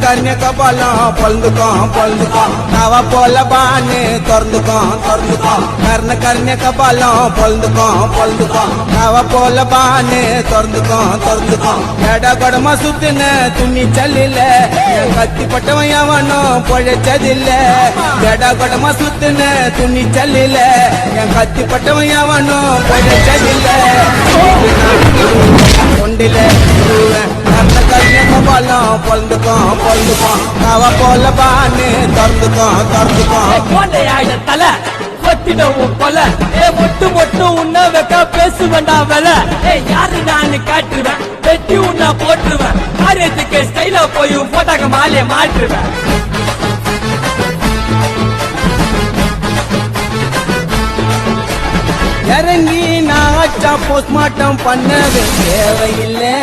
கர்ண கபாலம் பொழுதுக்கும் நவ போல பானு திறந்துக்கும் கர்ண கபாலம் பொழுதுக்கும் நவ போல பானு திறந்துக்கும் எட கொடமா சுத்தின துணி சல்லில கத்தி பட்டவன் எவனும் பொழைச்சதில்ல எட கொடமா சுத்தின துணி சல்லில என் கத்தி பட்டவன் எவனும் பொழைச்சதில்ல கொண்டில கர்ண கபாலம் பொழுதுக்கும் நவ போல பானு திறந்துக்கும் தலை கொத்திடவும் கொல மொட்டு உன்ன வைக்க பேசு வேண்டாம் வேல யாரு நான் காட்டுவேன் வெட்டி உன்ன போட்டுருவேன் காரியத்துக்கு ஸ்டைல போய் போட்டாக்க மாலைய மாற்றுவேன் இறங்கி நான் போஸ்ட்மார்ட்டம் பண்ணவே தேவையில்லை